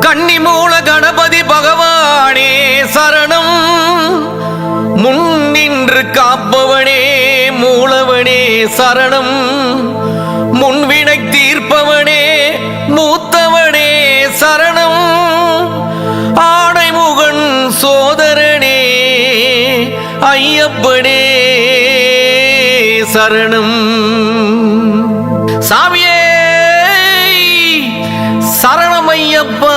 கன்னிமூல கணபதி பகவானே சரணம். முன்னின்று காப்பவனே மூலவனே சரணம். முன்வினை தீர்ப்பவனே மூத்தவனே சரணம். ஆடைமுகன் சோதரனே ஐயப்பனே சரணம். சாமியே சரணம் ஐயப்பா.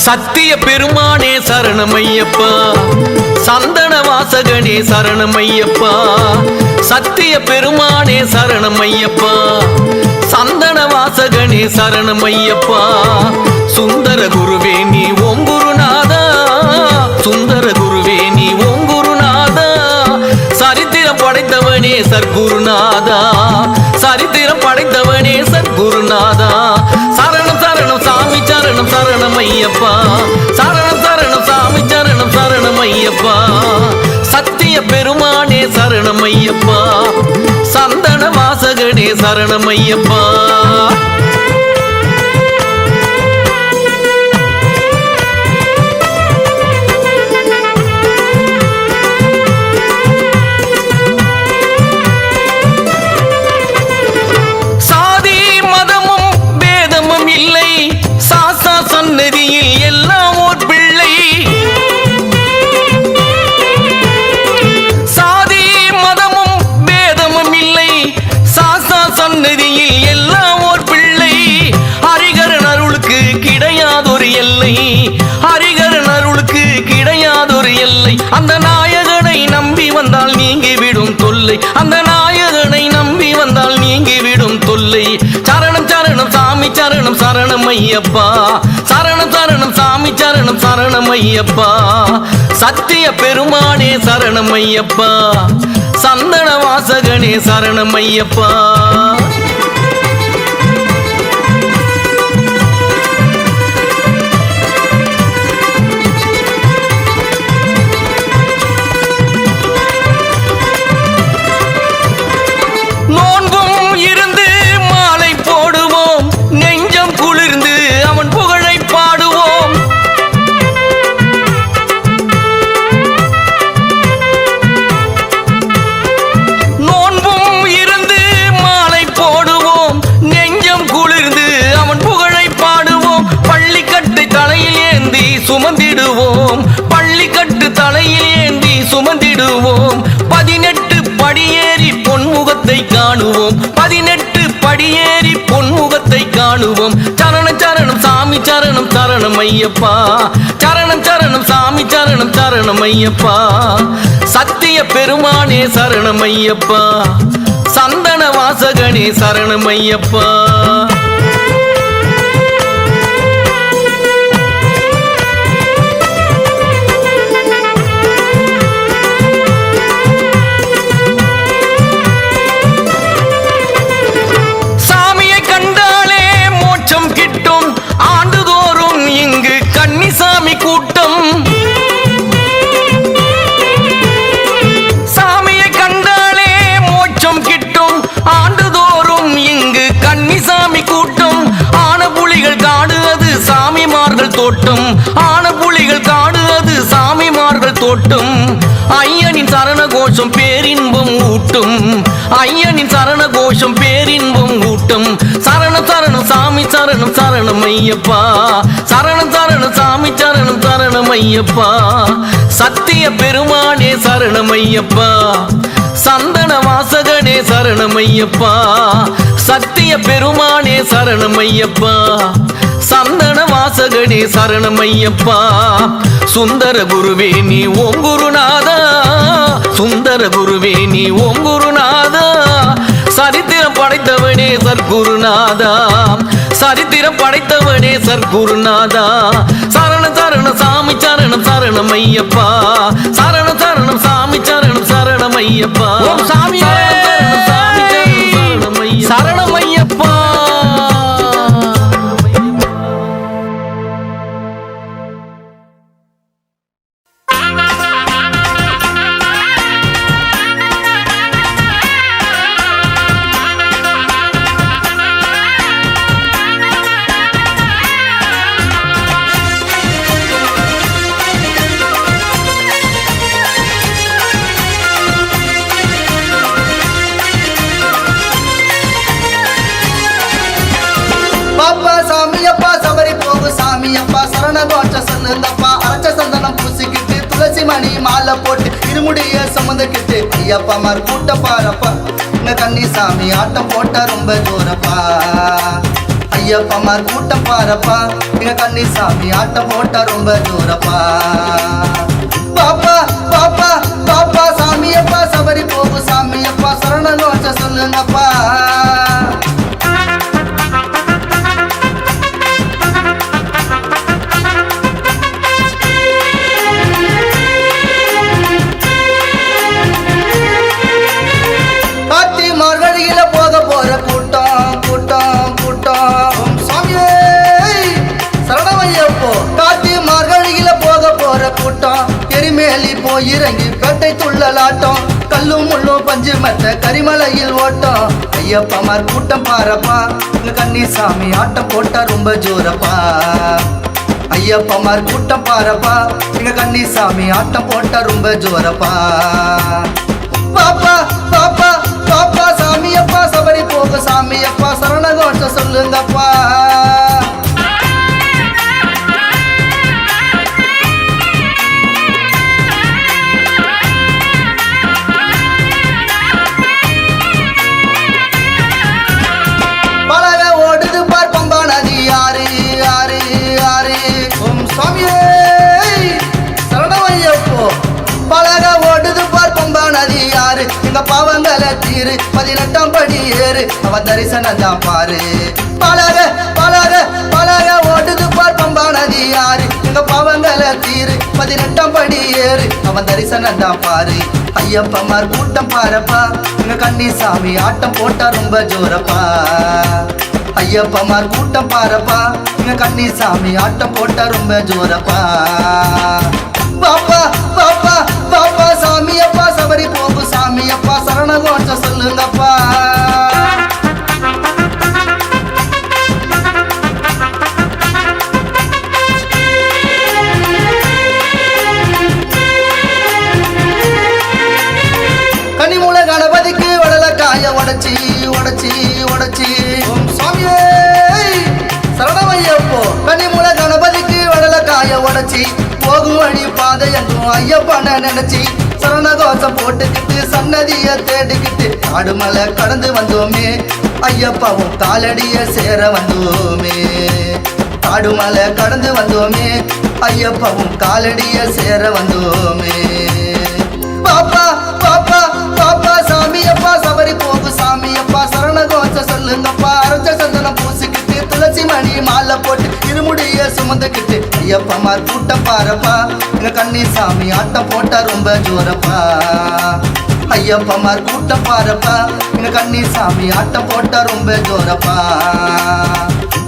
சத்திய பெருமானே சரணமையப்பா. சந்தன வாசகனே சரணமையப்பா. சத்திய பெருமானே சரணமையப்பா. சந்தன வாசகனே சரணமையப்பா. சுந்தர குருவே நீ ஓம் குருநாதா. சுந்தர குருவே நீ ஓம் குருநாதா. சரித்திரம் படைத்தவனே சர்க்குருநாதா. சரித்திரம் படைத்தவனே சர்க்குருநாதா. சரணம் சரணம் சாமி சரணம் சரணமையப்பா. சரணம் சரணம் சாமி சரணம் சரணமையப்பா. சத்திய பெருமானே சரணமையப்பா. சந்தன வாசகனே சரணமையப்பா. சாதி மதமும் பேதமும் இல்லை. சாசா சன்னதியில் எல்லாம் ஓர் பிள்ளை. சாதி மதமும் பேதமும் இல்லை. சாசா சன்னதியில் எல்லாம் ஓர் பிள்ளை. ஹரிகரன் அருளுக்கு கிடையாதொரு எல்லை. ஹரிகரன் அருளுக்கு கிடையாதொரு எல்லை. அந்த நாயகனை நம்பி வந்தால் நீங்கிவிடும் தொல்லை. அந்த நாயகனை நம்பி வந்தால் நீங்கிவிடும் தொல்லை. சரணம் சரணம் சாமி சரணம் சரணமையப்பா. சரணம் சரணம் சாமி சரணம் சரணமையப்பா. சத்திய பெருமானே சரணமையப்பா. சந்தன வாசகனே சரணமையப்பா. நோன்பும் இருந்து மாலை போடுவோம். நெஞ்சம் குளிர்ந்து அவன் புகழை பாடுவோம். நோன்பும் இருந்து மாலை போடுவோம். நெஞ்சம் குளிர்ந்து அவன் புகழை பாடுவோம். பள்ளிக்கட்டு தலையில் ஏந்தி சுமந்திடுவோம். பள்ளிக்கட்டு தலையில் ஏந்தி சுமந்திடுவோம். 18 படியேறி பொன்முகத்தை காணுவோம். 18 படியேறி பொன்முகத்தை காணுவோம். சரணம் சரணம் சாமி சரணம் சரணமையப்பா. சரணம் சரணம் சாமி சரணம் சரணமையப்பா. சத்திய பெருமானே சரணமையப்பா. சந்தன வாசகனே சரணமையப்பா. சாமி கூட்டம் சாமியை கண்டாலே மோட்சம் கிட்டும். ஆண்டுதோறும் இங்கு கன்னிசாமி கூட்டம். ஆன புலிகள் காடு அது சாமிமார்கள் தோட்டம். ஆன புலிகள் காடு அது சாமிமார்கள் தோட்டம். ஐயனின் சரண கோஷம் பேரின்பம் ஊட்டும். ஐயனின் சரண கோஷம் பேரின்பம் ஊட்டும். சரணம் சரணம் சாமி சரணம் சரணமையப்பா. சரணம் சரணம் சாமி சரணம் சரணமையப்பா. சத்திய பெருமானே சரணமையப்பா. சந்தன வாசகனே சரணமையப்பா. சத்திய பெருமானே சரணமையப்பா. சந்தன வாசகனே சரணமையப்பா. சுந்தர குருவே நீ ஓம் குருநாதா. சுந்தர குருவே நீ ஓம் குருநாதா. சரித்திரம் படைத்தவனே சர்க்குருநாதா. சரித்திரம் படைத்தவனே சர்க்குருநாதா. சரணம் சரணம் சாமி சரணம் சரணமையப்பா. சரணம் சரணம் சாமி சரணம் சரணமையப்பா. ஓம் சாமி சரணம் சாமி சரணம் சரணமையப்பா. சொல்லுங்கப்பா அரைச்ச சந்தனம் பூசிக்கிட்டு துளசி மணி மாலை போட்டு இருமுடிய சுமந்துக்கிட்டு ஐயப்பமார் கூட்டம் பாரப்பா எங்க கன்னிசாமி ஆட்டம் போட்டா ரொம்ப ஜோரப்பா ஐயப்பமார் கூட்டம் பாரப்பா எங்க கன்னிசாமி ஆட்டம் போட்டா ரொம்ப ஜோரப்பா பாப்பா பாப்பா பாப்பா சாமியப்பா சபரி போகு சாமியப்பா சரணகோஷ சொல்லுங்கப்பா காத்தி மார்கழியில போக போற கூட்டம் கூட்டம் கூட்டம் சாமியே சரணமையப்போ காத்தி மார்கழியில போக போற கூட்டம் எரிமேலி போய் இறங்கி பேட்டை துள்ளலாட்டம் கல்லும் முள்ளும் பஞ்சு மத்த கரிமலையில் ஓட்டம் ஐயப்பமார் கூட்டம் பாரப்பா எங்க கன்னிசாமி ஆட்டம் போட்டா ரொம்ப ஜோரப்பா ஐயப்பமார் கூட்டம் பாரப்பா எங்க கன்னிசாமி ஆட்டம் போட்டா ரொம்ப ஜோரப்பா பாப்பா பாப்பா பாப்பா சாமியப்பா சபரி போக சாமியப்பா சரணகோஷ சொல்லுங்கப்பா பலக ஓடுது பார் பம்பா நதி யாரு யாரு யாரு ஓம் சாமியே சரணமையப்போ பலக ஓடுது பார் பம்பா நதி யாரு எங்க பாவங்களை தீரு 18ஆம் படி ஏறு அவன் தரிசனம் தான் பாரு பலக பலக பலக ஓடுது பார் பம்பா நதி யாரு எங்க பாவங்களை தீரு 18ஆம் படி ஏறு அவன் தரிசனம் தான் பாரு ஐயப்பமார் கூட்டம் பாரப்பா எங்க கன்னிசாமி ஆட்டம் போட்டா ரொம்ப ஜோரப்பா ஐயப்பமார் கூட்டம் பாரப்பா எங்க கன்னிசாமி ஆட்டம் போட்டா ரொம்ப ஜோரப்பா பாப்பா பாப்பா பாப்பா சாமியப்பா சபரி போகு சாமியப்பா சரணகோஷ சொல்லுங்கப்பா கனிமூல கணபதிக்கு வடலக்காய உடைச்சி உடைச்சி உடைச்சி ஓம் சாமியே சரணமையப்போ கனிமூல கணபதிக்கு வடலக்காய உடைச்சி போகும் வழி பாதை எங்கும் ஐயப்பன நினைச்சி சரணகோஷம் போட்டுக்கிட்டு சன்னதிய தேடிக்கிட்டு காடுமலை கடந்து வந்தோமே ஐயப்பாவும் காலடிய சேர வந்தோமே காடுமலை கடந்து வந்தோமே ஐயப்பாவும் காலடிய சேர வந்தோமே பாப்பா பாப்பா பாப்பா சாமியப்பா சபரி போகு சாமியப்பா சரணகோஷ சொல்லுங்கப்பா அரைச்ச சந்தனம் பூசிக்கிட்டு துளசி மணி மாலை போட்டு இருமுடிய சுமந்துக்கிட்டு ஐயப்பமார் கூட்டம் பாரப்பா எங்க கன்னிசாமி ஆட்டம் போட்டா ரொம்ப ஜோரப்பா ஐயப்பமார் கூட்டம் பாரப்பா எங்க கன்னிசாமி ஆட்டம் போட்டா ரொம்ப ஜோரப்பா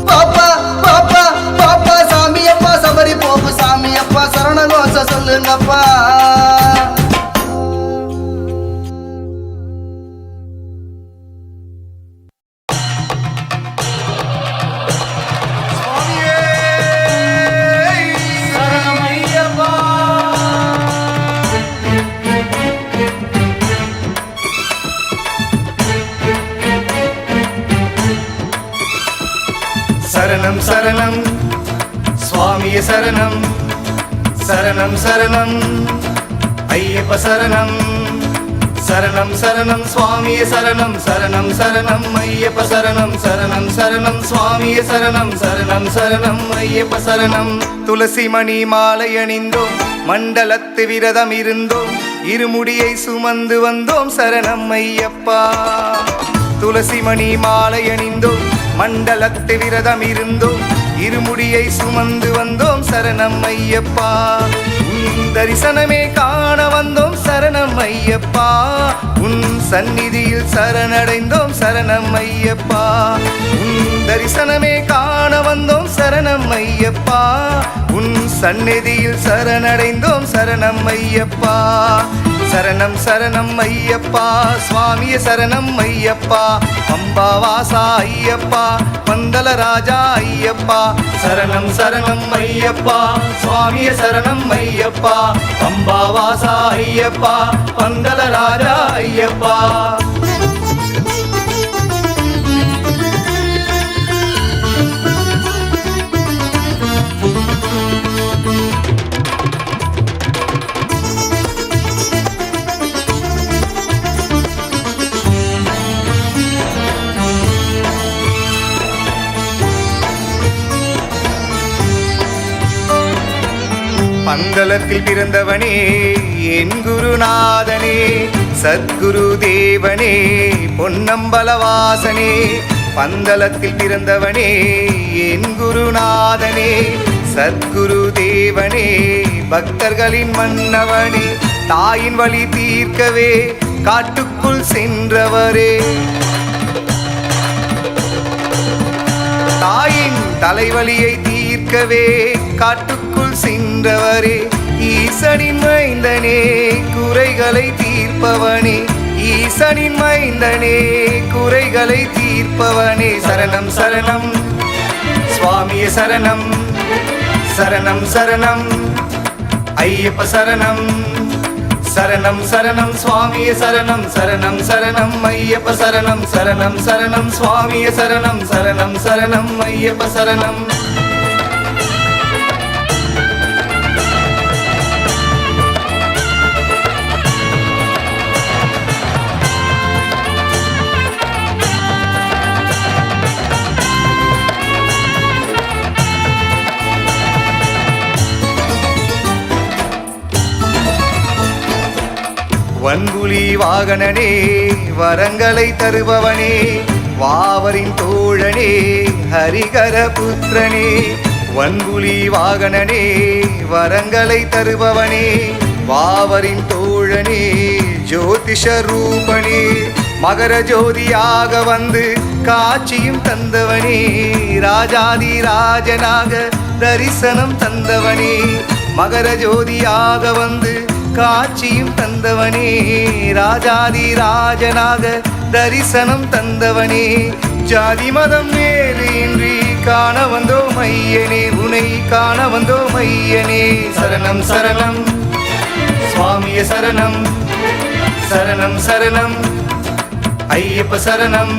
பாப்பா பாப்பா பாப்பா சாமியப்பா சபரி போகு சாமியப்பா சரணகோஷ சொல்லுங்கப்பா சரணம் சரணம் சுவாமியே சரணம் சரணம் சரணம் ஐயப்ப சரணம் சரணம் சரணம் சுவாமியே சரணம் சரணம் சரணம் ஐயப்ப சரணம் சரணம் சரணம் சுவாமியே சரணம் சரணம் சரணம் ஐயப்ப சரணம் துளசி மணி மாலை அணிந்தோம் மண்டலத்து விரதம் இருந்தோம் இருமுடியை சுமந்து வந்தோம் சரணம் ஐயப்பா துளசி மணி மாலை அணிந்தோம் மண்டலத்து விரதம் இருந்தோம் இருமுடியை சுமந்து வந்தோம் சரணம் ஐயப்பா உன் தரிசனமே காண வந்தோம் சரணம் ஐயப்பா உன் சந்நிதியில் சரணடைந்தோம் சரணம் ஐயப்பா உன் தரிசனமே காண வந்தோம் சரணம் ஐயப்பா உன் சந்நிதியில் சரணடைந்தோம் சரணம் ஐயப்பா சரணம் சரணம் ஐயப்பா சுவாமியே சரணம் ஐயப்பா பம்பா வாசா ஐயப்பா பந்தல ராஜா ஐயப்பா சரணம் சரணம் ஐயப்பா சுவாமியே சரணம் ஐயப்பா பம்பா வாசா ஐயப்பா பந்தல ராஜா ஐயப்பா பந்தளத்தில் பிறந்தவனே என் குருநாதனே, சத்குரு தேவனே பொன்னம்பலவாசனே. பந்தளத்தில் பிறந்தவனே என் குருநாதனே, சத்குரு தேவனே பக்தர்களின் மன்னவனே. தாயின் வழி தீர்க்கவே காட்டுக்குள் சென்றவரே, தாயின் தலைவலியை தீர்க்கவே காட்டுக்குள் சென்றவரே. ஈசனின் மைந்தனே குறைகளை தீர்ப்பவனே, ஈசனின் மைந்தனே குறைகளை தீர்ப்பவனே. சரணம் சரணம் சுவாமியே சரணம், சரணம் சரணம் ஐயப்ப சரணம், சரணம் சரணம் சுவாமியே சரணம், சரணம் சரணம் ஐயப்ப சரணம், சரணம் சரணம் சுவாமியே சரணம், சரணம் சரணம் ஐயப்ப சரணம். வன்புலி வாகனனே வரங்களை தருபவனே, வாவரின் தோழனே ஹரிகர புத்திரனே. வன்புலி வாகனனே வரங்களை தருபவனே, வாவரின் தோழனே ஜோதிஷ ரூபனே. மகர ஜோதியாக வந்து காட்சியும் தந்தவனே, ராஜாதி ராஜனாக தரிசனம் தந்தவனே. மகர ஜோதியாக வந்து காட்சியும் தந்தவனே, ராஜாதி ராஜனாக தரிசனம் தந்தவனே. ஜாதி மதம் வேறு இன்றி காண வந்தோம் ஐயனே, உனை காண வந்தோம் ஐயனே. சரணம் சரணம் சுவாமியே சரணம், சரணம் சரணம் ஐயப்ப சரணம்,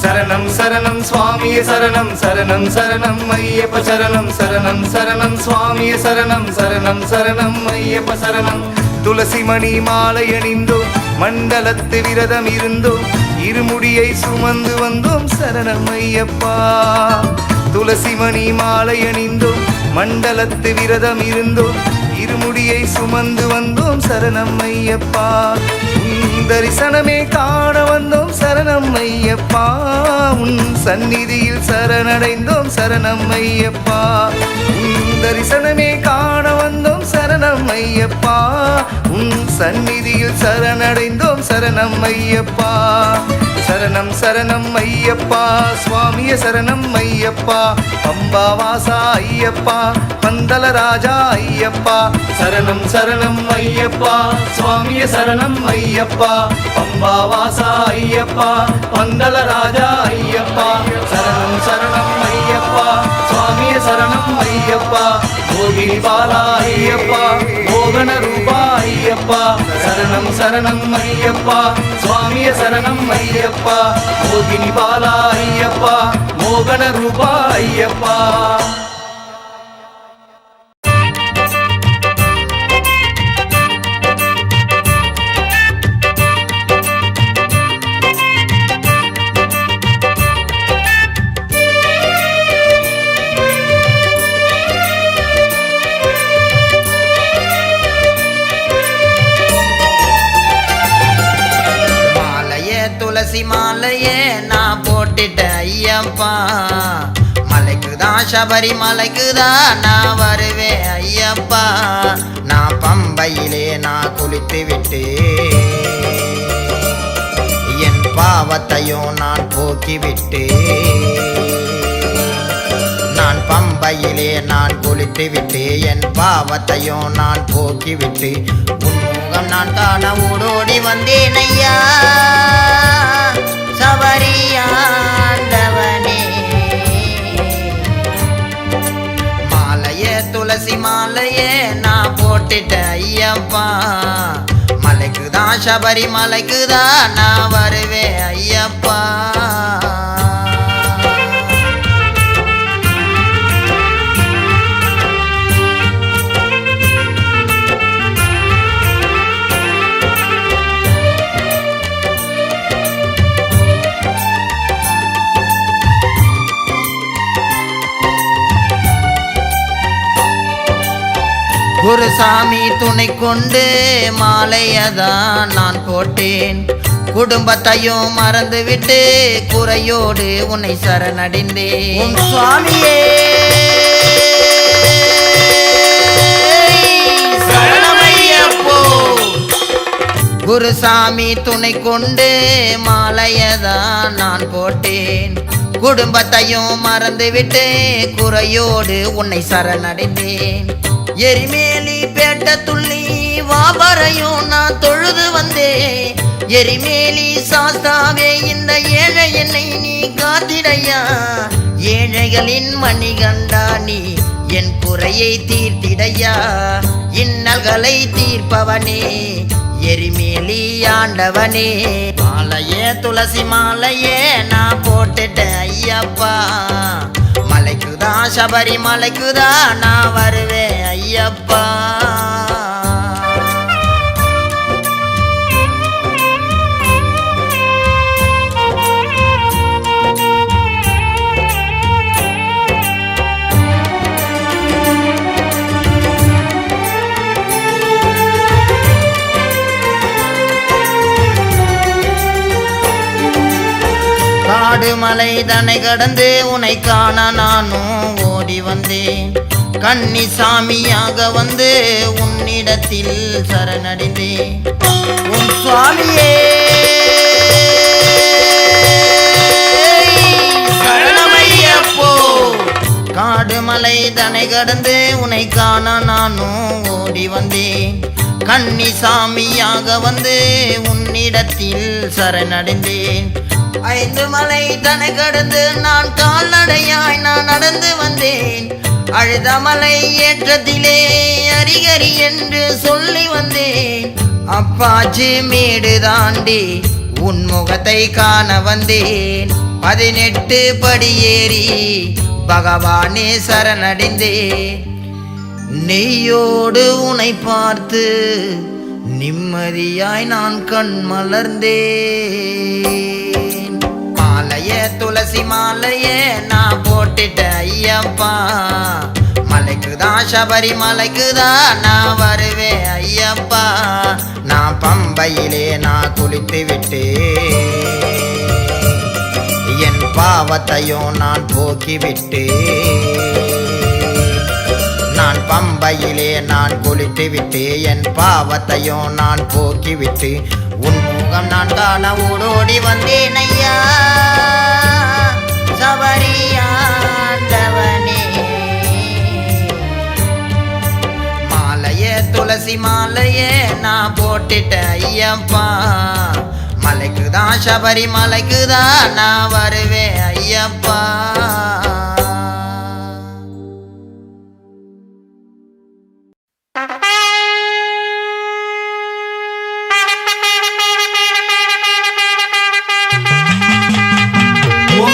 சரணம் சரணம் சுவாமியே சரணம், சரணம் சரணம் ஐயப்ப சரணம், சரணம் சரணம் சுவாமியே சரணம், சரணம் சரணம் ஐயப்ப சரணம். துளசி மணி மாலை அணிந்தோம், மண்டலத்து விரதம் இருந்தோம், இருமுடியை சுமந்து வந்தோம் சரணம் ஐயப்பா. துளசி மணி மாலை அணிந்தோம், மண்டலத்து விரதம் இருந்தோம், இருமுடியை சுமந்து வந்தோம் சரணம் ஐயப்பா. தரிசனமே காண வந்தோம் சரணம் ஐயப்பா, உன் சந்நிதியில் சரணடைந்தோம் சரணம் ஐயப்பா. தரிசனமே காண வந்தோம் சரணம் ஐயப்பா, உன் சந்நிதியில் சரணடைந்தோம் சரணம் ஐயப்பா. சரணம் சரணம் ஐயப்பா சுவாமியே சரணம் ஐயப்பா, பம்பாவாசா ஐயப்பா பந்தல ராஜா ஐயப்பா. சரணம் சரணம் ஐயப்பா சுவாமியே சரணம் ஐயப்பா, பம்பாவாசா ஐயப்பா பந்தல ராஜா ஐயப்பா. சரணம் சரணம் ஐயப்பா சுவாமியே சரணம் ஐயப்பா, மோகினி பாலா ஐயப்பா மோகன ரூபா ஐயப்பா. சரணம் சரணம் ஐயப்பா சுவாமியே சரணம் ஐயப்பா, மோகினி பாலா ஐயப்பா மோகன ரூபா ஐயப்பா. துளசி மாலையே நான் போட்டுட்டேன் ஐயப்பா, மலைக்குதான் சபரிமலைக்குதான் நான் வருவேன் ஐயப்பா. நான் பம்பையிலே நான் குளித்து விட்டு என் பாவத்தையும் நான் போக்கிவிட்டு, நான் பம்பையிலே நான் குளித்து விட்டு என் பாவத்தையும் நான் போக்கிவிட்டு, உன்முகம் நான் காண ஓடோடி வந்தேன் ஐயா சபரியாண்டவனே. மாலையே துளசி மாலையே நான் போட்டுட்டேன் ஐயப்பா, மலைக்குதான் சபரிமலைக்குதான் நான் வருவேன் ஐயப்பா. குருசாமி துணை கொண்டு மாலையதான் நான் போட்டேன். குடும்பத்தையும் மறந்துவிட்டு குறையோடு உன்னை சரணடைந்தேன். சுவாமியே சரணமையப்போ. குருசாமி துணை கொண்டு மாலையதான் நான் போட்டேன். குடும்பத்தையும் மறந்துவிட்டு குறையோடு உன்னை சரணடைந்தேன். எரிமேலி பேட்ட துள்ளி வாபரையும் நான் தொழுது வந்தேன். எரிமேலி சாஸ்தாவே இந்த ஏழை என்னை நீ காத்திடையா. ஏழைகளின் மணிகண்டா நீ என் குறையை தீர்த்திடையா. இன்னல்களை தீர்ப்பவனே எரிமேலி ஆண்டவனே. மாலையே துளசி மாலையே நான் போட்டுட்டேன் ஐயப்பா. மலைக்குதா சபரி மலைக்குதா நான் வருவேன் ஐயப்பா. காடு மலை தனை கடந்து உன்னை காண நானும் ஓடி வந்தேன். கன்னிசாமியாக வந்து உன்னிடத்தில் சரணடைந்தேன். உன் சுவாமியே சரணமையப்போ. காடு மலை தனை கடந்து உன்னை காண நானும் ஓடி வந்தேன். கன்னிசாமியாக வந்து உன்னிடத்தில் சரணடைந்தேன். 5 மலை தனை கடந்து நான் கால்நடையாய் நான் நடந்து வந்தேன். அழுதமலை ஏற்றத்திலே அரிகரி என்று சொல்லி வந்தேன். அப்பாச்சி மேடு தாண்டி உன் முகத்தை காண வந்தேன். 18 படியேறி பகவானே சரணடைந்தேன். நெய்யோடு உன்னை பார்த்து நிம்மதியாய் நான் கண் மலர்ந்தேன். மாலையே துளசி மாலையே நான் போட்டுட்டேன் ஐயப்பா. மலைக்குதான் சபரி மலைக்குதான் நான் வருவேன் ஐயப்பா. நான் பம்பையிலே நான் குளித்து விட்டு என் பாவத்தையும் நான் போக்கிவிட்டு. நான் பம்பையிலே நான் குளித்து விட்டு என் பாவத்தையும் நான் போக்கிவிட்டு உன் முகம் நான் காண ஓடோடி வந்தேன் ஐயா. சபரியாண்டவனே மாலையே துளசி மாலையே நான் போட்டுட்டேன் ஐயப்பா. மலைக்குதான் சபரி மலைக்குதான் நான் வருவேன் ஐயப்பா.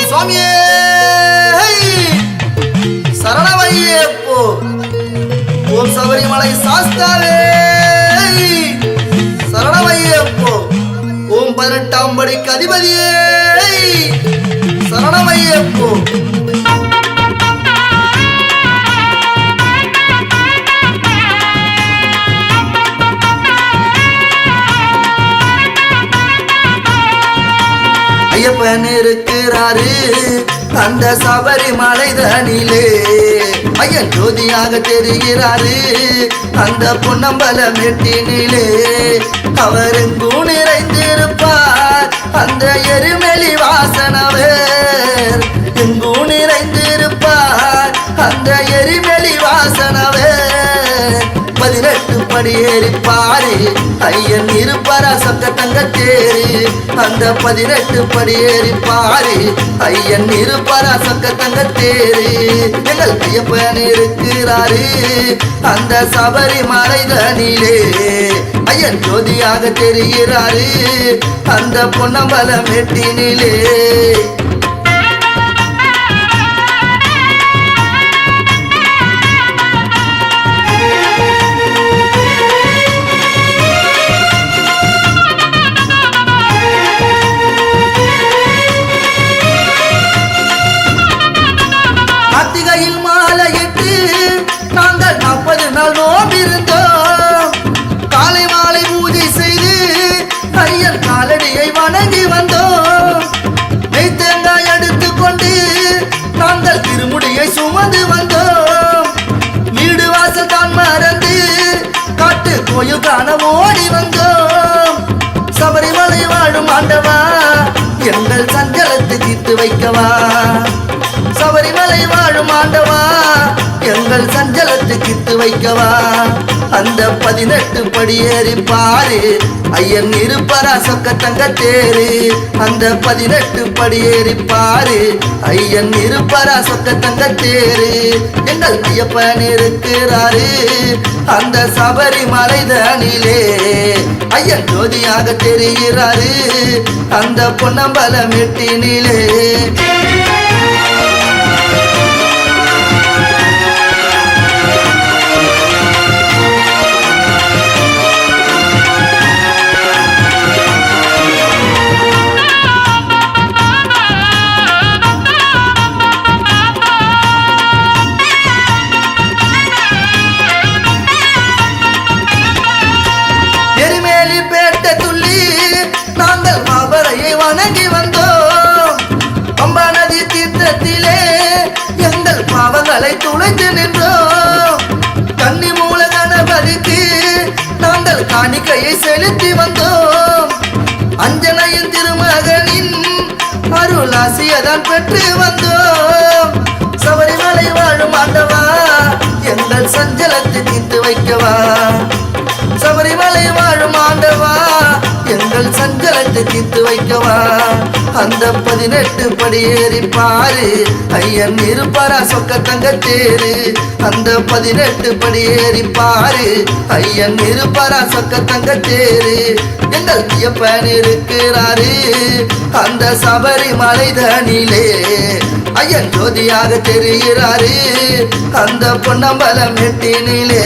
சுவாமியே சரணமையப்போ. ஓம் சபரிமலை சாஸ்தாவே சரணமையப்போ. ஓம் 18ஆம் படிக்கு அதிபதியே சரணமையப்போ. ஐயப்பன் இருக்கிறாரு அந்த சபரிமலை தனிலே. ஐயன் ஜோதியாக தெரிகிறாரு அந்த பொன்னம்பல மெட்டினிலே. அவர் எங்கும் நிறைந்திருப்பார் அந்த எருமெலி வாசனவர். எங்கும் நிறைந்திருப்பார் அந்த எரிமெலி வாசனவர். 18 படியேறி பாரு ஐயன் இருப்பாரா சக்க தங்க தேரி. அந்த 18 படியேறி பாரு ஐயன் இருப்பாரா சக்க தங்க தேரி. எங்கள் ஐயப்பன் இருக்கிறாரு அந்த சபரிமலை தனிலே. ஐயன் ஜோதியாக தெரிகிறாரு அந்த பொன்னம்பல மெட்டினிலே. கார்த்திகையில் மாலையிட்டு நாங்கள் 40 நாள் நோம்பிருந்த ஓடி வந்தோம் சபரிமலை வாழும் ஆண்டவா எங்கள் சஞ்சலத்தை தீர்த்து வைக்கவா சபரிமலை வாழும் ஆண்டவா எங்கள் சஞ்சலத்தை தீர்த்து வைக்கவா அந்த 18 படி ஏறி பாரு ஐயன் இருப்பரா சொக்க தங்க தேரு அந்த 18 படி ஏறி பாரு ஐயன் இருப்பரா சொக்க தங்க தேரு எங்கள் ஐயப்பன் இருக்கிறாரு அந்த சபரிமலை தனிலே ஐயன் ஜோதியாக தெரிகிறாரு அந்த பொன்னம்பல மெட்டினிலே வணங்கி வந்தோம் பம்பா நதி தீர்த்தத்திலே எங்கள் பாவங்களை துளைத்து நின்றோம் கன்னி மூல கணபதிக்கு நாங்கள் காணிக்கையை செலுத்தி வந்தோம் அஞ்சனையின் திருமகனின் அருளாசியதான் பெற்று வந்தோம் சபரிமலை வாழும் ஆண்டவா எங்கள் சஞ்சலத்தை தீர்த்து வைக்கவா சபரிமலை வாழும் ஆண்டவா எங்கள் சஞ்சலத்தை தீர்த்து வைக்கவா அந்த 18 படி ஏறி பாரு ஐயன் இருப்பரா சொக்க தங்க தேரு அந்த 18 படி ஏறி பாரு ஐயன் இருப்பரா சொக்க தங்க தேரு எங்கள் ஐயப்பன் இருக்கிறாரு அந்த சபரிமலை தனிலே ஐயன் ஜோதியாக தெரிகிறாரு அந்த பொன்னம்பல மெட்டினிலே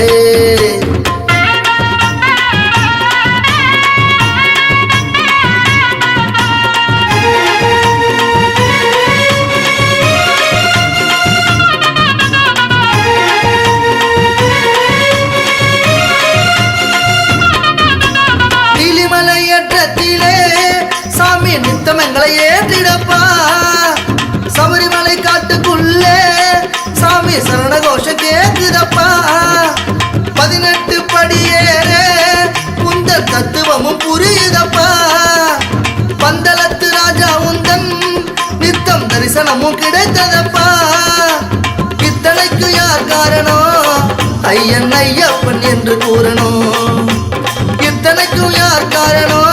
நித்தமங்களை ஏற்றிடப்பா சபரிமலை காட்டுக்குள்ளே சாமி சரண கோஷம் கேக்குதப்பா 18 படி ஏற உந்த தத்துவமும் புரியுதப்பா பந்தளத்து ராஜா உந்தன் நித்தம் தரிசனமும் கிடைத்ததப்பா இத்தனைக்கு யார் காரணம் ஐயன் ஐயப்பன் என்று கூறணும் இத்தனைக்கும் யார் காரணம்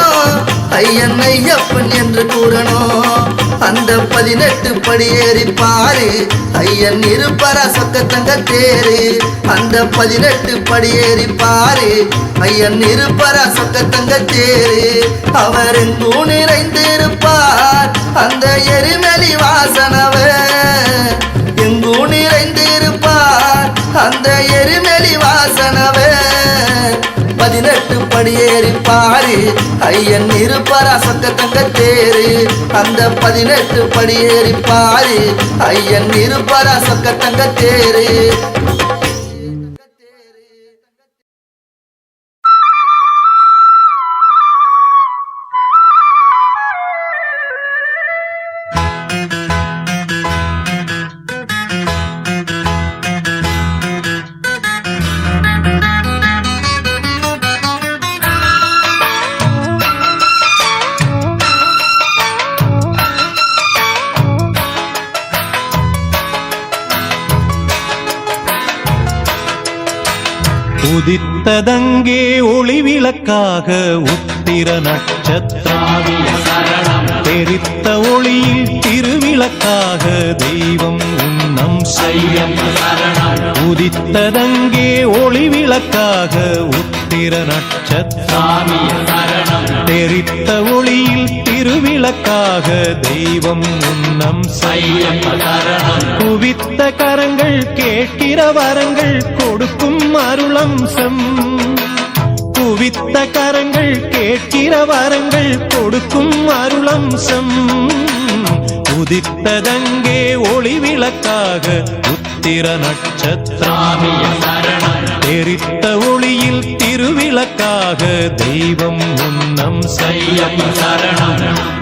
ஐயன் ஐயப்பன் என்று கூறணும் அந்த 18 படி ஏறி பாரு ஐயன் இருப்பரா சொக்க தங்க தேரு அந்த 18 படி ஏறி பாரு ஐயன் இருப்பரா சொக்க தங்க தேரு அவர் எங்கும் நிறைந்திருப்பார் அந்த எரிமலி வாசனவர் எங்கும் நிறைந்திருப்பார் அந்த எரிமலி வாசனவர் 18 படி ஏறி பாரு ஐயன் இருப்பரா சொக்க தங்க தேரு அந்த 18 படி ஏறி பாரு ஐயன் இருப்பரா சொக்க தங்க தேரு உதித்ததங்கே ஒளி விளக்காக உத்திர நட்சத்திரம் தெரித்த ஒளியில் திருவிளக்காக தெய்வம் உன்னம் செய்யம் உதித்ததங்கே ஒளி விளக்காக உத்திர நட்சத்திரம் தெரித்த ஒளியில் திருவிளக்காக தெய்வம் உன்னம் செய்யம் குவித்த கரங்கள் கேட்கிற வரங்கள் கொடுக்கும் அருளம்சம் குவித்த கரங்கள் கேட்கிற வரங்கள் கொடுக்கும் அருளம்சம் உதித்ததங்கே ஒளி விளக்காக உத்திர நட்சத்திரம் தெரித்த ஒளியில் திருவிளக்காக தெய்வம் உன்னம் செய்யம் சரணம்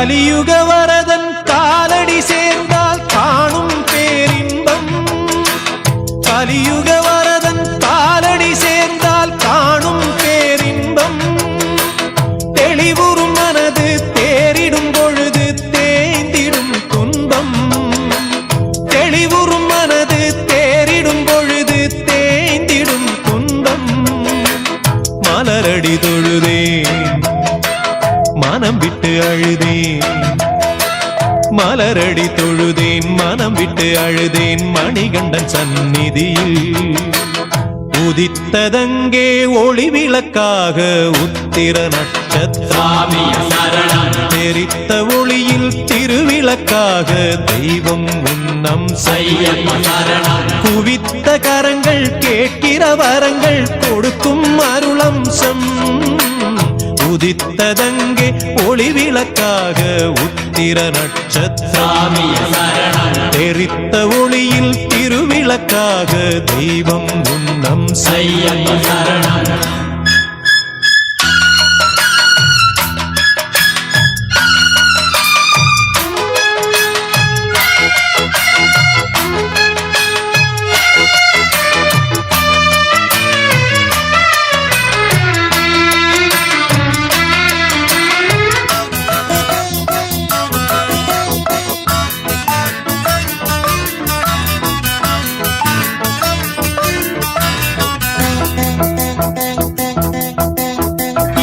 கலியுக வரதன் காலடி சேர்ந்தால் காணும் பேரின்பம். கலியுக வரதன் காலடி சேர்ந்தால் காணும் பேரின்பம். தெளிவுறும் மனது தேறிடும் பொழுது தேய்ந்திடும் துன்பம். தெளிவுறும் மனது தேறிடும் பொழுது தேய்ந்திடும் துன்பம். மலரடி தொழுதேன் மனம் விட்டு அழுதேன். மலரடி தொழுதேன் மனம் விட்டு அழுதேன். மணிகண்டன் சந்நிதியில் உதித்ததங்கே ஒளி விளக்காக உத்திர நட்சத்திரம். தெரித்த ஒளியில் திருவிளக்காக தெய்வம் உன்னம் குவித்த கரங்கள் கேட்கிற வரங்கள் கொடுக்கும் அருளம்சம். உதித்ததங்கே ஒளி விளக்காக உத்திர நட்சத்திரம். தெரித்த ஒளியில் திருவிளக்காக தெய்வம் உன்னம்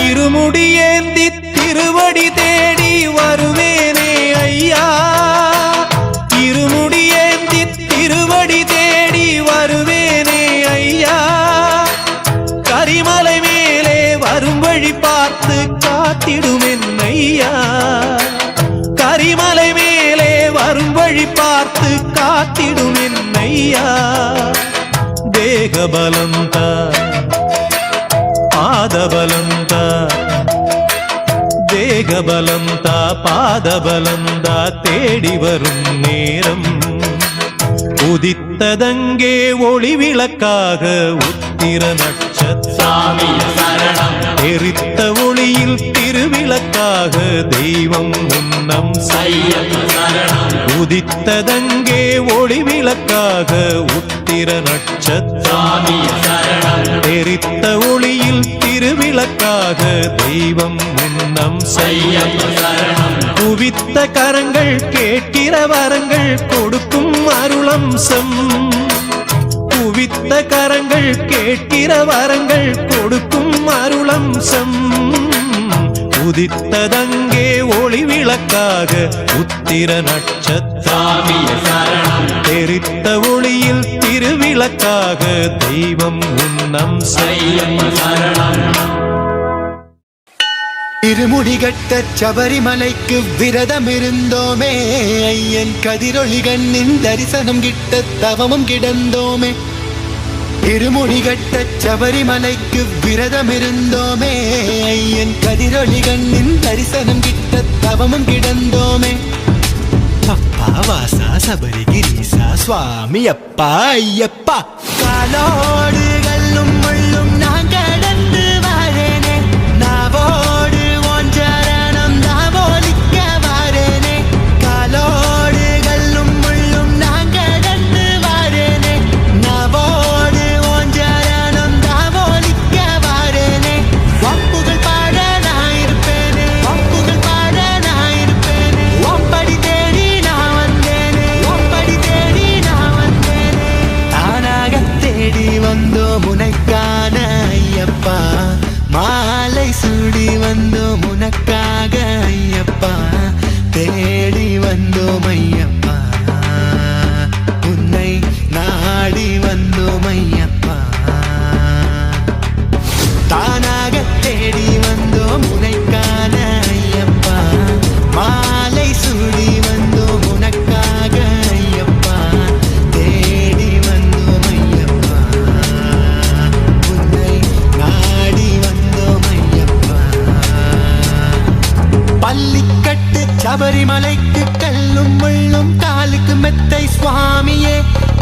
இருமுடியேந்தி திருவடி தேடி வருவேனே ஐயா. இருமுடியேந்தி திருவடி தேடி வருவேனே ஐயா. கரிமலை மேலே வரும் வழி பார்த்து காத்திடுமென் ஐயா. கரிமலை மேலே வரும் வழி பார்த்து காத்திடுமென் ஐயா. தேகபலந்தா பாதபலந்தா. தேகபலந்தா பாதபலந்தா தேடி வரும் நேரம். உதித்ததங்கே ஒளி விளக்காக உத்திர நட்சத்திரம். தெரித்த ஒளியில் திருவிளக்காக தெய்வம் உன்னம் உதித்ததங்கே ஒளி விளக்காக உத்திர நட்சத்திரம். தெரித்த ஒளியில் திருவிளக்காக தெய்வம் உன்னம் குவித்த கரங்கள் கேட்கிற வரங்கள் கொடுக்கும் அருளம்சம். குவித்த கரங்கள் கேட்கிற வரங்கள் கொடுக்கும் அருளம்சம். உதித்ததங்கே ஒளி விளக்காக உத்திர நட்சத்திரம். தெரித்த ஒளியில் திருவிளக்காக தெய்வம் உன்னம் இருமுடிகட்ட சபரிமலைக்கு விரதம் இருந்தோமே. ஐயன் கதிரொளி கண்ணின் தரிசனம் கிட்ட தவமும் கிடந்தோமே. இருமுடிகட்ட சபரிமலைக்கு விரதம் இருந்தோமே. ஐயன் கதிரொளி கண்ணின் தரிசனம் கிட்ட தவமும் கிடந்தோமே. அப்பா வாசா சபரிகிரீசா சுவாமி அப்பா ஐயப்பா. காலோடு கல்லும் முள்ளும் நான் கடந்து வரேனே. நாவோடு ஓஞ்சரணம் நாவோலிக்க வரேனே. காலோடு கல்லும் முள்ளும் நான் கடந்து வரேனே. நாவோடு ஓஞ்சரணம் நாவோலிக்க வரேனே. வம்புகள் பாட நான் இருப்பேனே. வம்புகள் பாட நான் இருப்பேனே. ஒம்படி தேடி நான் வந்தேனே. ஒம்படி தேடி நான் வந்தேனே. தானாக தேடி வந்தோம் உனக்கான ஐயப்பா. மாலை சூடி வந்தோம் உனக்காக ஐயப்பா. தேடி வந்தோம் ஐயப்பா. உன்னை நாடி வந்தோம் ஐயப்பா. தானாக தேடி வந்தோம் உனக்கான ஐயப்பா. மாலை சூடி வந்தோம் உனக்காக ஐயப்பா. தேடி வந்தோம் ஐயப்பா. உன்னை நாடி வந்தோம் ஐயப்பா. பள்ளிக்கட்டு சபரிமலைக்கு கல்லும் முள்ளும் காலுக்கு மெத்தை சுவாமியே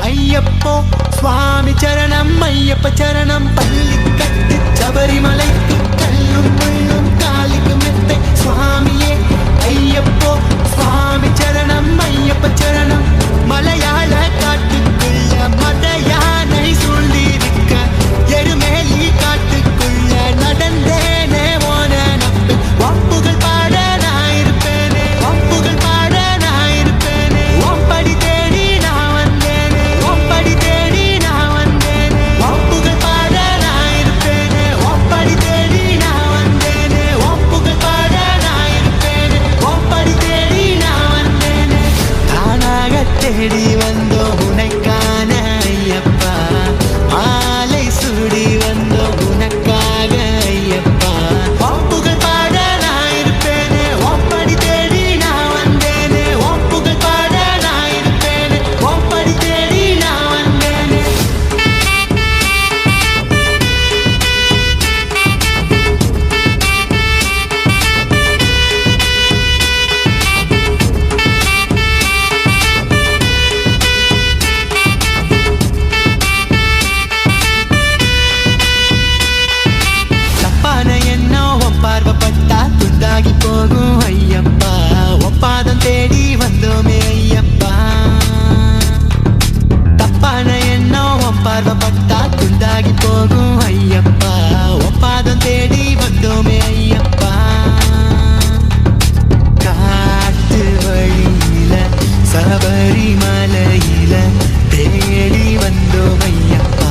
ஐயப்போ. சுவாமி சரணம் ஐயப்ப சரணம். பள்ளிக்கட்டு சபரிமலைக்கு கல்லும் முள்ளும் காலுக்கு மெத்தை சுவாமியே ஐயப்போ. பார்வப்பட்டா துண்டாகி போகும் ஐயப்பா ஒப்பாதம் தேடி வந்தோமே ஐயப்பா காட்டு வழியில சபரிமலையில தேடி வந்தோம் ஐயப்பா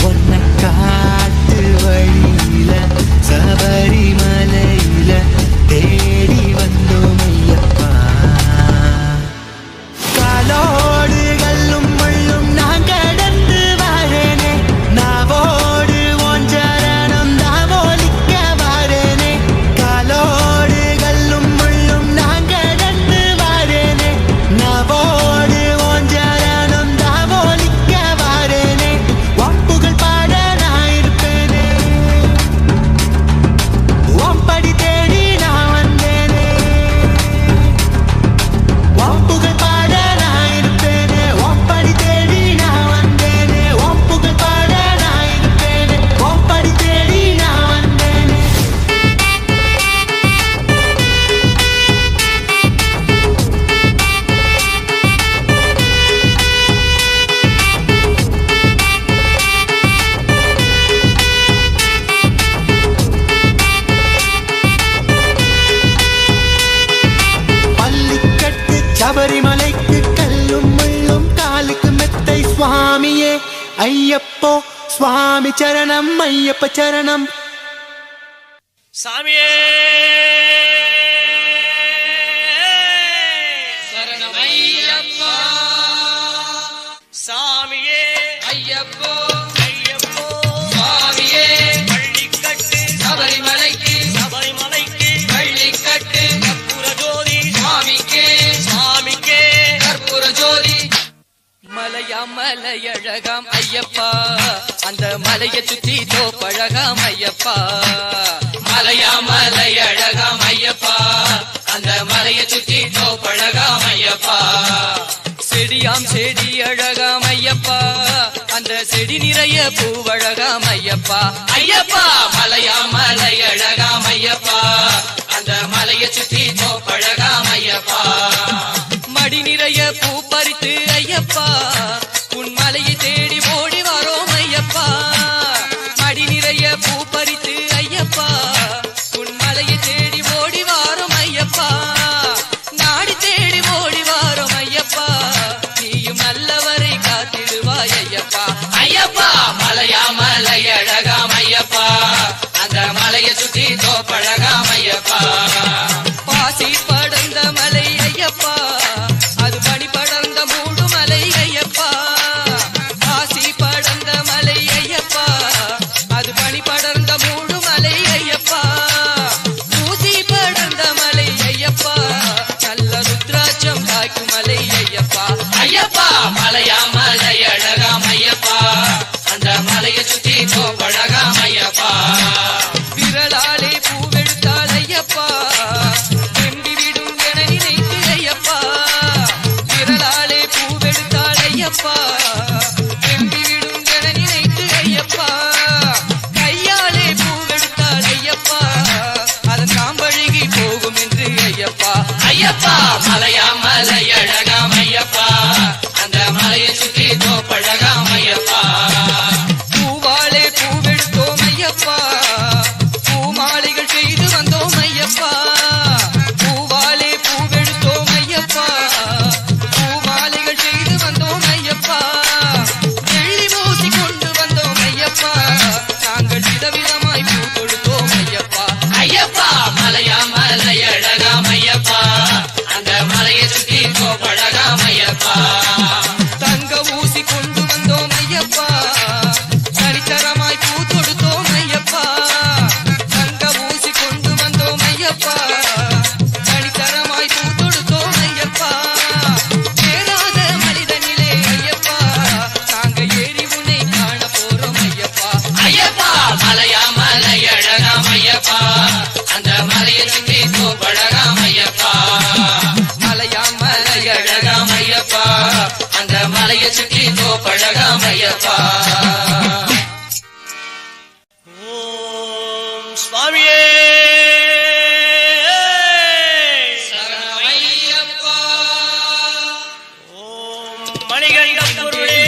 ஒன்ன காட்டு வழியில சபரிமலையில தேடி வந்தோம் ஐயப்பா காலோடு கல்லும் முள்ளும் நான் கடந்து வரேனே நாவோடு ஒன்றரணம் தாவோலிக்க வரேனே காலோடு கல்லும் முள்ளும் நான் கடந்து வரேனே நாவோடு ஒன்றரணம் தாவோலிக்க வரேனே ஒப்புகள் பாட நான் இருப்பேனே ஒப்படி தேடி நான் வந்தேனே ஒப்புகள் பாட நான் இருப்பேனே ஒப்படி தேடி நான் வந்தேனே ஒப்புகள் பாட நான் இருப்பேனே ஒப்படி தேடி நான் வந்தேனே பள்ளிக்கட்டு சபரிமலைக்கு கல்லும் முள்ளும் காலுக்கு மெத்தை சுவாமியே ஐயப்போ சுவாமி சரணம் ஐயப்ப சரணம் சாமியே சரணம் ஐயப்பா சாமியே ஐயப்போ ஐயப்போ சாமியே பள்ளிக்கட்டு சபரிமலைக்கு பள்ளிக்கட்டு கற்பூர ஜோதி சாமிக்கே கற்பூர ஜோதி மலையாம் மலையழகாம் ஐயப்பா அந்த மலையை சுத்தி தோப்பழகாம் ஐயப்பா மலையாம் மலையழகாம் ஐயப்பா அந்த மலையை சுத்தி தோப்பழகாம் ஐயப்பா செடியாம் செடி அழகாம் ஐயப்பா அந்த செடி நிறைய பூவழகாம் ஐயப்பா ஐயப்பா மலையாம் மலையழகாம் ஐயப்பா அந்த மலையை சுத்தி தோப்பழகாம் ஐயப்பா மடி நிறைய பூ பறித்து ஐயப்பா உன் மலையை தேடி ஓடி வரோம் ஐயப்பா மடி நிறைய பூ பறித்து ஐயப்பா உன் மலையை தேடி ஓடி வாரோம் ஐயப்பா நாடி தேடி ஓடி வாரோம் ஐயப்பா நீயும் நல்லவரை காத்திடுவாய் ஐயப்பா ஐயப்பா மலையா மலையழகாம் ஐயப்பா அந்த மலையை சுத்தி தோப்பழகாம் ஐயப்பா பாசி படர்ந்த மலை ஐயப்பா அது பனி படர்ந்த மூடு மலை ஐயப்பா பாசி படர்ந்த மலை ஐயப்பா அது பனி படர்ந்த மூடு மலை ஐயப்பா ஊசி படர்ந்த மலை ஐயப்பா நல்ல ருத்ராட்சம் காய்க்கும் மலை ஐயப்பா ஐயப்பா மலையா மலையழகாம் ஐயப்பா அந்த மலையை சுத்தி தோப்பழகாம் ஐயப்பா விரலாலே பூவெடுத்தாள் ஐயப்பா வெம்பி விடும் என நினைத்து ஐயப்பா விரலாலே பூவெடுத்தாள் ஐயப்பா வெம்பி விடும் என நினைத்து ஐயப்பா கையாலே பூவெடுத்தாள் ஐயப்பா அதன் காம்பழுகி போகும் என்று ஐயப்பா ஐயப்பா மலையா மலையழகாம் ஐயப்பா அந்த மலையை சுற்றி தோப்பழகாம் ஐயப்பா பூவாலே பூவெடுத்தோம் ஐயப்பா பூமாலைகள் செய்து வந்தோம் ஐயப்பா பூவாலே பூவெடுத்தோம் ஐயப்பா பூமாலைகள் செய்து வந்தோம் ஐயப்பா வெள்ளி மூசி கொண்டு வந்தோம் ஐயப்பா நாங்கள் விதவிதமாய் பூ கொடுத்தோம் ஐயப்பா ஐயப்பா மலையா மலையழகாம் ஐயப்பா அந்த மலையை சுற்றி தோப்பழகாம் ஐயப்பா தங்க ஊசி கொண்டு வந்தோம் ஐயப்பா சரித்தரமாய் பூ தொடுத்தோம் ஐயப்பா தங்க ஊசி கொண்டு வந்தோம் ஐயப்பா சரித்தரமாய் பூ தொடுத்தோம் ஐயப்பா ஏறாத மனிதனிலே ஐயப்பா நாங்க ஏறி உன்னை காண போறோம் ஐயப்பா ஐயப்பா மலையா மலையழகாம் ஐயப்பா அந்த மலையை சுற்றி தோப்பழகாம் ஐயப்பா மலையா மலையழகாம் ஐயப்பா அந்த மலையை சுற்றி தோப்பழகாம் ஐயப்பா ஓம் சுவாமியே சரணம் ஐயப்பா ஓம் மணிகண்ட பொருளே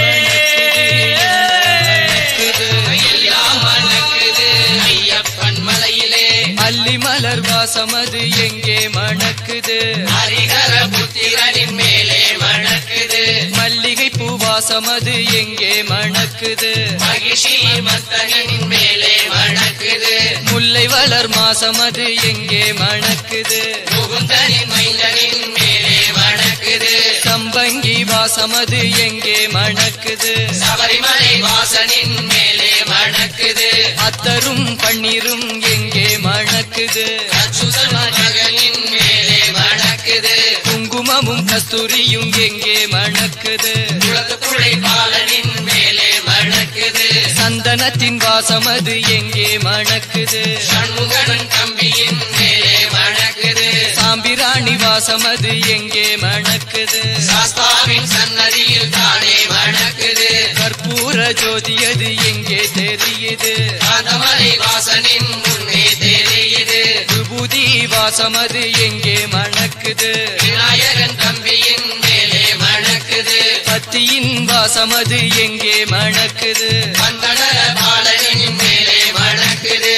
வாசமது எங்கே மணக்குது ஹரிஹர புத்திரனின் மேலே மணக்குது மல்லிகை பூவாசமது எங்கே மணக்குது மகிஷி மத்தனின் மேலே மணக்குது முல்லை வளர் மாசமது எங்கே மணக்குது முகுந்தனின் மைந்தனின் மேலே மணக்குது சம்பங்கி வாசமது எங்கே மணக்குது சபரிமலை வாசனின் மேலே மணக்குது அத்தரும் பன்னீரும் எங்கே மணக்குது அச்சுதன் மகனின் மேலே மணக்குது குங்குமமும் கஸ்தூரியும் எங்கே மணக்குது குளத்துக்குழை பாலனின் மேலே மணக்குது சந்தனத்தின் வாசமது எங்கே மணக்குது சண்முகன் தம்பியின் மேலே மணக்குது சாம்பிராணி வாசமது எங்கே மணக்குது சாஸ்தாவின் சன்னதியில் தானே மணக்குது கற்பூர ஜோதியது எங்கே தெரியுது காந்தமலை வாசனின் முன்னே தெரியுது விபூதி வாசமது எங்கே மணக்குது விநாயகன் தம்பியின் மேலே மணக்குது பத்தியின் வாசமது எங்கே மணக்குது வந்தனர பாலனின் மேலே மணக்குது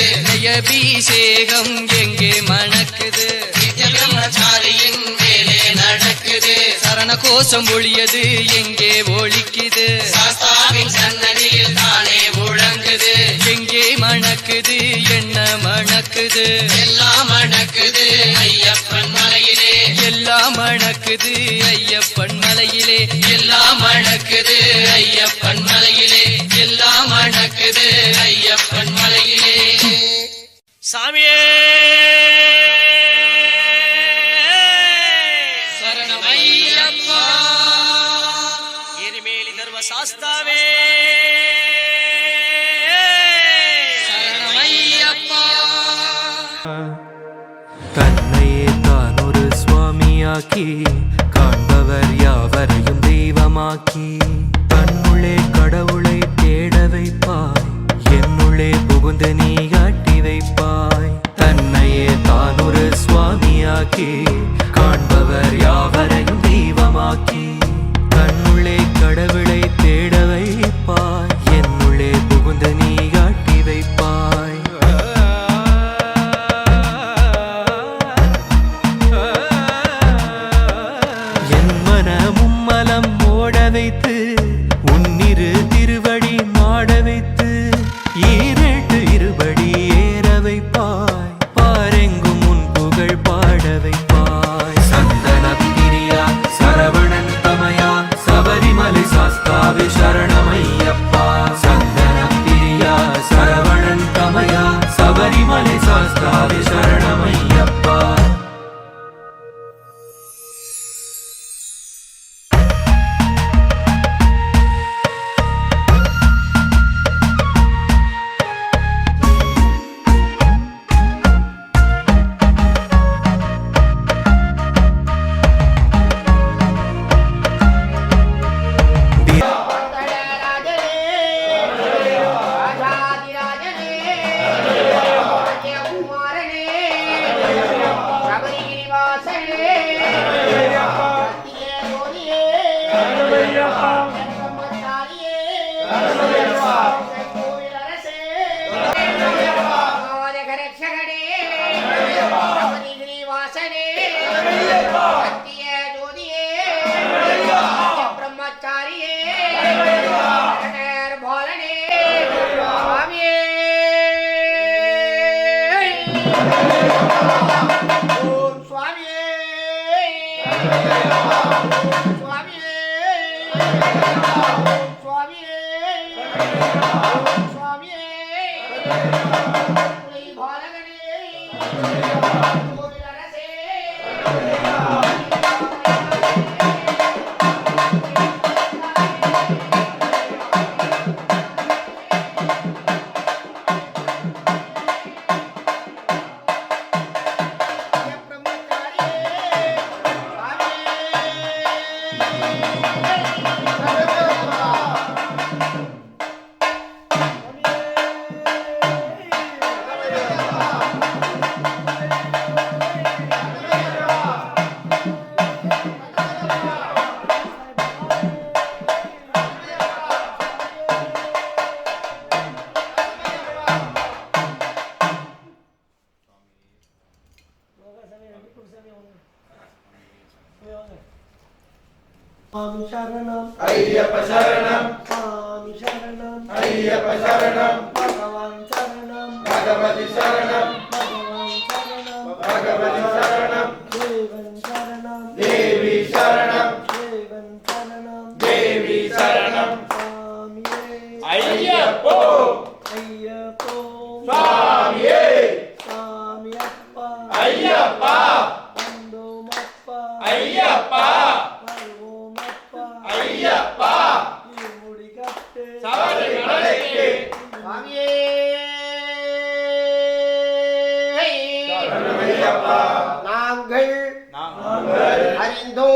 அபிஷேகம் எங்கே மணக்குது நித்ய பிரம்மச்சாரியின் மேலே நடக்குது சரண கோஷம் ஒளியது எங்கே ஒலிக்குது சாஸ்தாவின் சன்னதியில் தானே முழங்குது எங்கே மணக்குது என்ன மணக்குது எல்லாம் மணக்குது ஐயப்பன் மலையிலே எல்லாம் மணக்குது ஐயப்பன் மலையிலே எல்லாம் மணக்குது ஐயப்பன் மலையிலே எல்லாம் மணக்குது ஐயப்பன் மலையிலே சாமியே சரணமையப்பா எரிமேலி தர்ம சாஸ்தாவே சரணமையப்பா தன்னையே தான் ஒரு சுவாமியாக்கி காண்பவர் யாவரையும் தெய்வமாக்கி தன்னுள்ளே கடவுளை தேட வைப்பாய் என்னுள்ளே புகுந்து நீ காட்டி வைப்பாய் தன்னையே தான் ஒரு சுவாமியாக்கி காண்பவர் யாவரையும் தெய்வமாக்கி தன்னுள்ளே கடவுளை தேட வைப்பாய் என்னுள்ளே புகுந்து நீ காட்டி வைப்பாய் என் மனமும் மலம் ஓட வைத்து சரணம் ஐயப்ப சரணம் சாமி சரணம் ஐயப்ப சரணம் பகவான் சரணம் பகவதி சரணம் பகவான் சரணம் பகவதி சரணம் தேவன் சரணம் தேவி சரணம் தேவன் சரணம் தேவி சரணம் சாமியே ஐயப்போ ஐயப்போ சுவாமியே சாமியப்பா ஐயப்பா வந்தோமப்பா ஐயப்பா வருவோமப்பா ஐயப்பா இருமுடி கட்டு சபரிமலைக்கு சுவாமியே ஐயப்பா நாங்கள் அறிந்தோ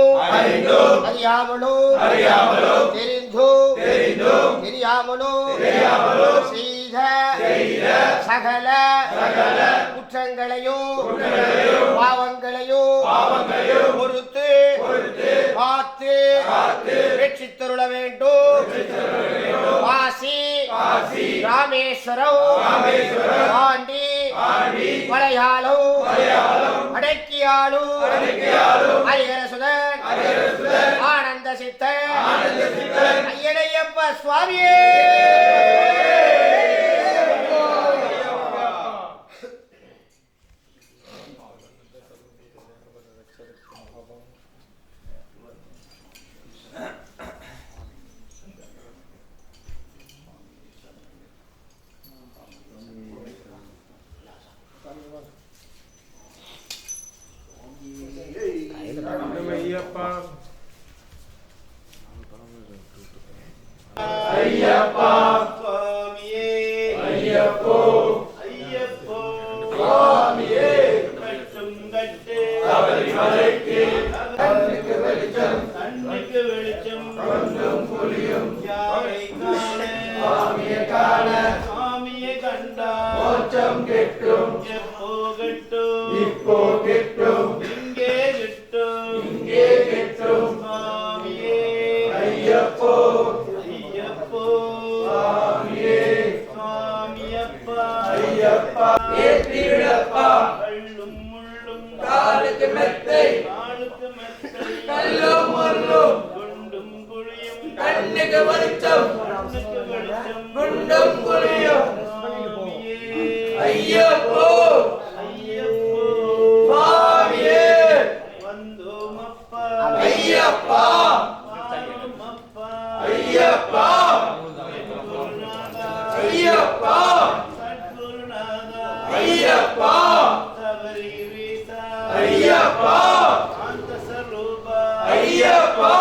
அறியாமலோ தெரிந்தோ தெரியாமலோ செய்த சகல குற்றங்களையோ பாவங்களையோ பொறுத்து பார்த்து ரட்சித்தருள வேண்டும் காசி ராமேஸ்வரம் பாண்டி மலையாளம் அடக்கியாளும் ஹரிஹரசுதன் ஆனந்த சித்தன் ஐயனையப்ப சுவாமியே ஐயப்பா சுவாமியே ஐயப்போ ஐயப்போ சுவாமியே கட்டும் கட்டு சபரிமலைக்கு கண்ணுக்கு வெளிச்சம் கொண்டும் புலியும் யாரை காண சுவாமியை காண சாமியை கண்டா மோட்சம் கிட்டும் எப்போ கட்டும் இப்போ கிட்டும் இங்கே கிட்டும் இங்கே கிட்டும் சுவாமியே ஐயப்போ ஐயப்போ சுவாமியே சுவாமியப்பா ஐயப்பா ஏற்றி விடப்பா கள்ளும் முள்ளும் காலுக்கு மெத்தை காலுக்கு மெத்தை கல்லும் முள்ளும் குண்டும் குழியும் கண்ணுக்கு வெளிச்சம் கண்ணுக்கு வெளிச்சம் குண்டும் குழியும் சுவாமியே ஐயப்போ ஐயப்போ சுவாமியே வந்தோமப்பா ஐயப்பா வாரோமப்பா ஐயப்பா குருநாதா ஐயப்பா சத்குருநாதா ஐயப்பா சபரிகிரீசா ஐயப்பா சாந்த ஸ்வரூபா ஐயப்பா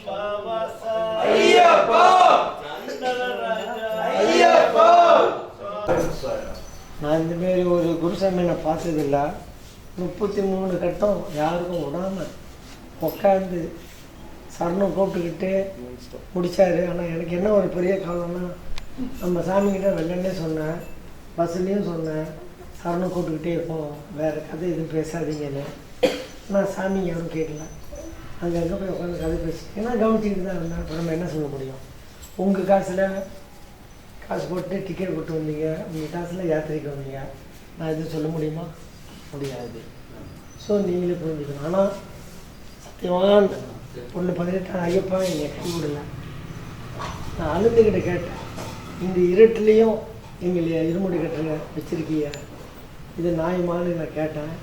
பாவாசா ஐயப்பா அண்டவராஜா ஐயப்பா நான் இந்த மாரி ஒரு குருசாமி நான் பார்த்ததில்ல 33 கட்டம் யாருக்கும் விடாமல் உட்காந்து சரணம் கூப்பிட்டுக்கிட்டு முடித்தார். ஆனால் எனக்கு என்ன ஒரு பெரிய காரணம்னா நம்ம சாமிக்கிட்ட வெள்ளன்னே சொன்னேன், பஸ்ஸுலேயும் சொன்னேன், சரணம் கூப்பிட்டுக்கிட்டே இருப்போம், வேறு கதை எதுவும் பேசாதீங்கன்னு. ஆனால் சாமி யாரும் கேட்கல. அங்கங்கே போய் உட்காந்து கதை பேசி ஏன்னா கவனிச்சிக்கிட்டு தான் இருந்தேன். இப்போ நம்ம என்ன சொல்ல முடியும்? உங்கள் காசு போட்டு டிக்கெட் போட்டு வந்தீங்க, உங்கள் காசில் யாத்திரைக்கு வந்தீங்க, நான் எதுவும் சொல்ல முடியுமா? முடியாது. ஸோ நீங்களே புரிஞ்சுக்கணும். ஆனால் சத்தியவான் பொண்ணு 18 ஐயப்பா என்னை கை விடல. நான் அழுந்துக்கிட்ட கேட்டேன், இந்த இருட்டுலேயும் எங்களை இருமுடி கட்டுற வச்சுருக்கீங்க, இது நியாயமானு நான் கேட்டேன்.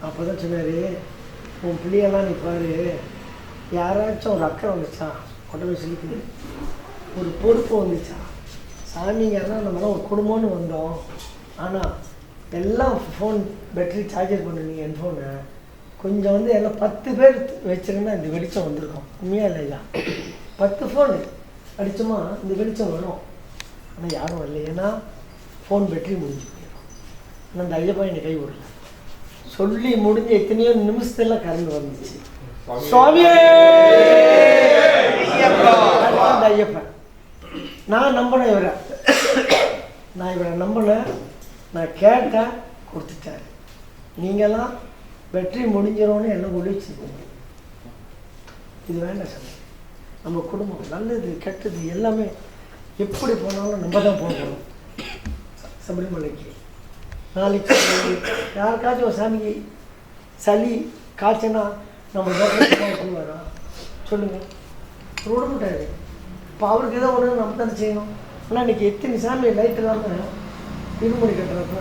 அப்போ தான் சொன்னார், உன் பிள்ளையெல்லாம் நீ பாரு, யாராச்சும் ஒரு அக்கறை வந்துச்சா உடம்பு சொல்லிக்குது, ஒரு பொறுப்பு வந்துச்சா, சாமிங்கன்னா நம்மளாம் ஒரு குடும்பம்னு வந்தோம். ஆனால் எல்லாம் ஃபோன் பேட்டரி சார்ஜர் பண்ணுவீங்க என் ஃபோனை, கொஞ்சம் வந்து எல்லாம் 10 பேர் வச்சுருந்தா இந்த வெளிச்சம் வந்திருக்கும். உண்மையாக இல்லையா? 10 ஃபோனு அடித்தோமா இந்த வெளிச்சம் வரும். ஆனால் யாரும் வரல, ஏன்னா ஃபோன் பேட்டரி முடிஞ்சு போயிடும். ஆனால் அந்த ஐயப்பா என்னை கை விடல. சொல்லி முடிஞ்ச எத்தனையோ நிமிஷத்துல கரண்ட் வந்துச்சு. சுவாமியே அந்த ஐயப்பன் நான் நம்பினேன், இவரை நம்பினேன், நான் கேட்டேன், கொடுத்துட்டேன். நீங்கள்லாம் வெற்றி முடிஞ்சிடும்னு என்ன ஒழிச்சுக்கோங்க. இது வேண்டாம் சார். நம்ம குடும்பம் நல்லது கெட்டது எல்லாமே எப்படி போனாலும் நம்ம தான் போகணும். சபரிமலைக்கு நாளைக்கு யாருக்காச்சும் ஒரு சாமிக்கு சளி காய்ச்சனா நம்ம சொல்லுவாரா? சொல்லுங்கள். விட மாட்டாரு. இப்போ அவருக்கு ஏதோ ஒன்று நம்ம தானே செய்யணும். ஆனால் இன்றைக்கி எத்தனை சாமி லைட் இல்லாமல் இருமுடி கட்டுறப்ப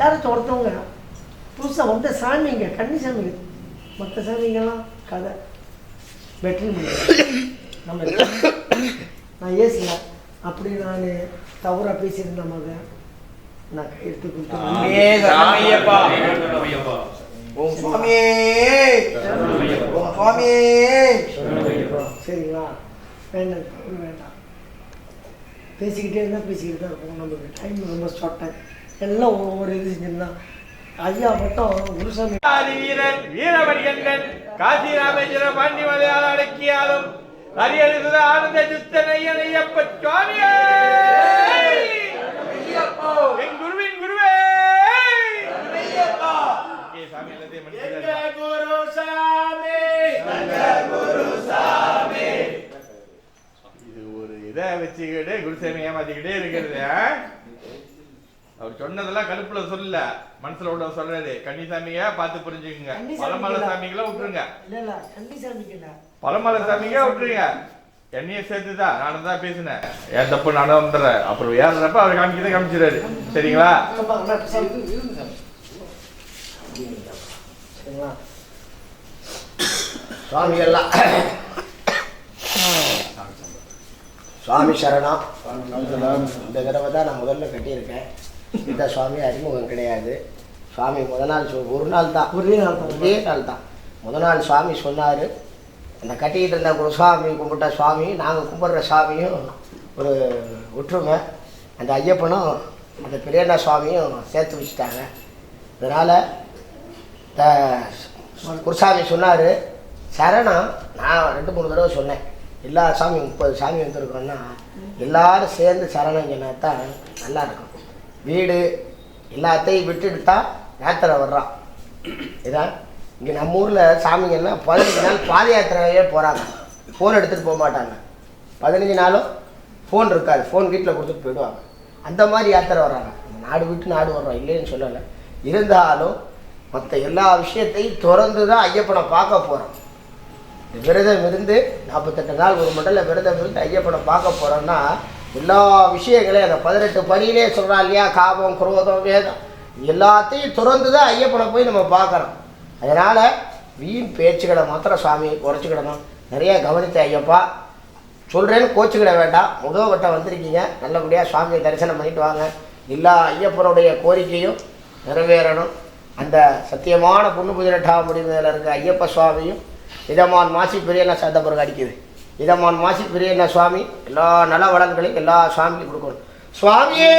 யாராச்சும் ஒருத்தவங்க புதுசாக வந்த சாமிங்க கன்னி சாமிங்க, மற்ற சாமிங்கெல்லாம் கதை வெற்றி நம்ம நான் ஏசல அப்படி நான் தவறாக பேசியிருந்த மாதிரி நான் கையெழுத்து கொடுத்து சரிங்களா? வேண்டாம், வேண்டாம். பேசிக்கிட்டே இருந்தால் பேசிக்கிட்டு தான் இருக்கும். நம்மளுக்கு டைம் ரொம்ப ஷார்ட் டைம். எல்லாம் ஒவ்வொரு இது செஞ்சிருந்தா ஐயா மட்டும் குருசாமி வீரன் வீரமணிகண்டன் காசி ராமேஸ்வரம் பாண்டி மலையாள அடக்கியாலும் அரியழுத ஆனந்த சித்தனையன் ஐயப்ப சுவாமியே என் குருவின் குருவே சாமி இது ஒரு இதை வச்சுக்கிட்டே குருசாமி ஏமாத்திக்கிட்டே இருக்கிறது. அவர் சொன்னதெல்லாம் கடுப்புல சொல்லல, மனசுல உள்ள சொல்றாரு. கன்னிசாமிங்க பார்த்து புரிஞ்சுக்குங்க. பழமலை சாமிகளை விட்டுருங்க. இல்ல கன்னிசாமிக்கு இல்ல, பழமலை சாமிங்க விட்டுருங்க. என்னைய சேர்த்துதான் நானும் தான் பேசினேன். ஏன் தப்பு நானும் வந்துடுறேன். அப்புறம் ஏறப்ப அவர் காமிக்கிறத காமிச்சிடாரு. சரிங்களா? சுவாமி எல்லாம் சுவாமி சரணம். இந்த தடவை தான் நான் முதல்ல கட்டியிருக்கேன். இந்த சுவாமி அறிமுகம் கிடையாது. சுவாமி முதல் நாள் ஒரு நாள் தான், ஒரே நாள் தான். முதல் நாள் சுவாமி சொன்னார், அந்த கட்டிக்கிட்டு இருந்த குருசாமி கும்பிட்ட சுவாமி நாங்கள் கும்பிட்ற சாமியும் ஒரு ஒற்றுமை. அந்த ஐயப்பனும் அந்த பெரியண்ணா சுவாமியும் சேர்த்து வச்சுட்டாங்க. அதனால் குருசாமி சொன்னார் சரணம். நான் 2-3 தடவை சொன்னேன், எல்லா சாமி 30 சாமி வந்துருக்கோன்னா எல்லாரும் சேர்ந்து சரணம் சொன்னா தான் நல்லாயிருக்கும். வீடு எல்லாத்தையும் விட்டுட்டு தான் யாத்திரை வர்றான். இதான் இங்கே நம்ம ஊரில் சாமிங்கெல்லாம் 15 நாள் பாத யாத்திரையே போகிறாங்க. ஃபோன் எடுத்துகிட்டு போக மாட்டாங்க. 15 நாளும் ஃபோன் இருக்காது, ஃபோன் வீட்டில் கொடுத்துட்டு போயிடுவாங்க. அந்த மாதிரி யாத்திரை வர்றாங்க. நாடு விட்டு நாடு வர்றோம், இல்லைன்னு சொல்லலை. இருந்தாலும் மற்ற எல்லா விஷயத்தையும் திறந்து தான் ஐயப்பனை பார்க்க போகிறோம். விரதம் இருந்து 48 நாள் ஒரு மண்டல விரதம் இருந்து ஐயப்பனை பார்க்க போகிறோன்னா எல்லா விஷயங்களையும் அந்த 18 படியிலே சொல்கிறான் இல்லையா, காபம் குரோதம் வேதம் எல்லாத்தையும் திறந்து தான் ஐயப்பனை போய் நம்ம பார்க்குறோம். அதனால் வீண் பேச்சுக்களை மாத்திரம் சுவாமி குறைச்சிக்கிடணும். நிறைய கவனித்த ஐயப்பா சொல்கிறேன்னு கோச்சுக்கிட வேண்டாம். முதல் வட்டம் வந்திருக்கீங்க, நல்லபடியாக சுவாமியை தரிசனம் பண்ணிட்டு வாங்க. எல்லா ஐயப்பனுடைய கோரிக்கையும் நிறைவேறணும். அந்த சத்தியமான பொண்ணு 18ஆம் படி மேலே இருக்க ஐயப்ப சுவாமியும் இதமான் மாசி பெரியண்ணா சத்தப்பருக்கு அடிக்குது. இதமான் மாசி பெரியண்ணா சுவாமி எல்லா நல வளங்களையும் எல்லா சுவாமியும் கொடுக்கணும். சுவாமியே